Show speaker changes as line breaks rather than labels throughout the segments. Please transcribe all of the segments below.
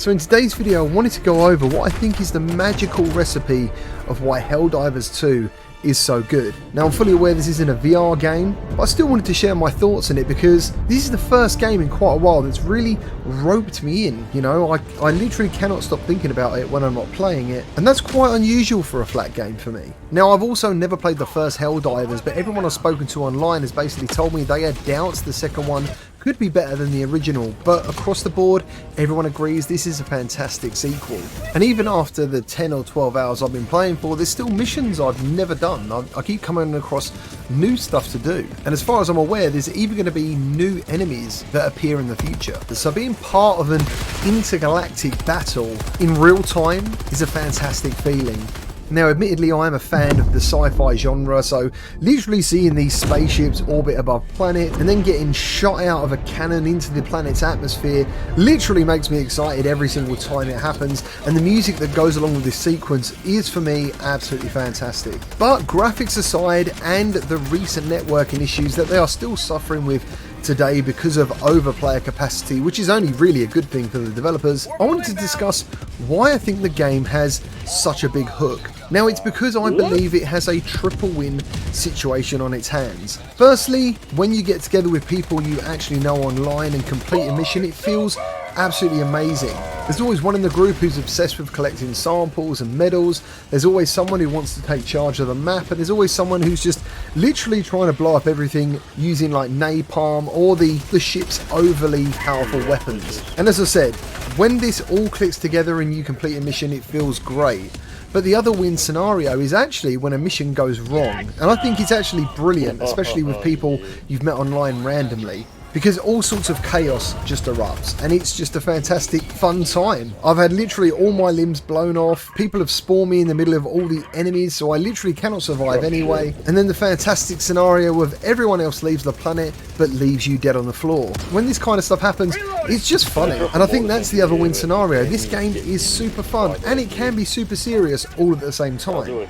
So in today's video I wanted to go over what I think is the magical recipe of why Helldivers 2 is so good. Now I'm fully aware this isn't a VR game, but I still wanted to share my thoughts on it because this is the first game in quite a while that's really roped me in. You know, I literally cannot stop thinking about it when I'm not playing it, and that's quite unusual for a flat game for me. Now I've also never played the first Helldivers, but everyone I've spoken to online has basically told me they had doubts the second one could be better than the original, but across the board everyone agrees this is a fantastic sequel. And even after the 10 or 12 hours I've been playing for, there's still missions I've never done. I keep coming across new stuff to do, and as far as I'm aware there's even going to be new enemies that appear in the future. So being part of an intergalactic battle in real time is a fantastic feeling. Now admittedly I am a fan of the sci-fi genre, so literally seeing these spaceships orbit above planet and then getting shot out of a cannon into the planet's atmosphere literally makes me excited every single time it happens, and the music that goes along with this sequence is for me absolutely fantastic. But graphics aside, and the recent networking issues that they are still suffering with today because of overplayer capacity, which is only really a good thing for the developers, I wanted to discuss why I think the game has such a big hook. Now it's because I believe it has a triple win situation on its hands. Firstly, when you get together with people you actually know online and complete a mission, it feels absolutely amazing. There's always one in the group who's obsessed with collecting samples and medals, there's always someone who wants to take charge of the map, and there's always someone who's just literally trying to blow up everything using like napalm or the ship's overly powerful weapons. And as I said, when this all clicks together and you complete a mission, it feels great. But the other win scenario is actually when a mission goes wrong, and I think it's actually brilliant, especially with people you've met online randomly, because all sorts of chaos just erupts and it's just a fantastic fun time. I've had literally all my limbs blown off, people have spawned me in the middle of all the enemies so I literally cannot survive anyway, and then the fantastic scenario of everyone else leaves the planet but leaves you dead on the floor. When this kind of stuff happens, it's just funny, and I think that's the other win scenario. This game is super fun and it can be super serious all at the same time.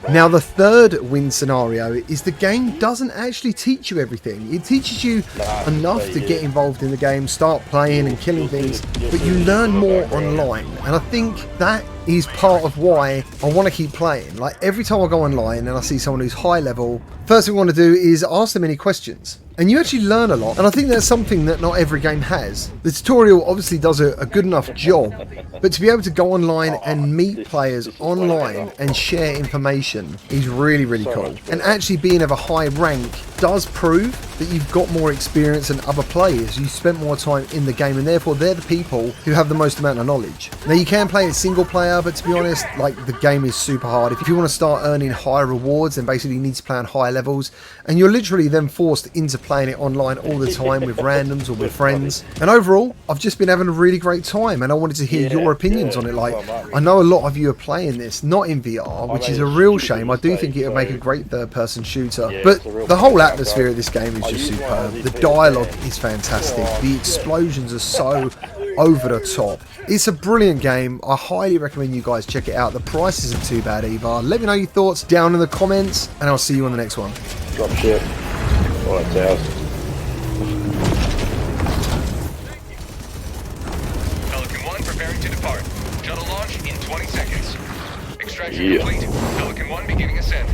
Now the third win scenario is the game doesn't actually teach you everything. It teaches you enough to get involved in the game, start playing and killing things, but you learn more online, and I think that is part of why I want to keep playing. Like every time I go online and I see someone who's high level, first thing I want to do is ask them any questions. And you actually learn a lot, and I think that's something that not every game has. The tutorial obviously does a good enough job, but to be able to go online and meet players online and share information is really, really cool. And actually being of a high rank does prove that you've got more experience than other players. You spent more time in the game, and therefore they're the people who have the most amount of knowledge. Now you can play it single player, but to be honest, like the game is super hard. If you want to start earning higher rewards, then basically you need to play on higher levels, and you're literally then forced into playing it online all the time with randoms or with friends. And overall, I've just been having a really great time, and I wanted to hear your opinions on it. Like, I know a lot of you are playing this not in VR, which is a real shame. I do think it would make a great third-person shooter, but the whole atmosphere of this game is just superb. The dialogue is fantastic. The explosions are so over the top. It's a brilliant game. I highly recommend you guys check it out. The price isn't too bad either. Let me know your thoughts down in the comments, and I'll see you on the next one.
Drop ship. Alright,
Pelican 1 preparing to depart. Shuttle launch in 20 seconds. Extraction complete. Pelican 1 beginning ascent.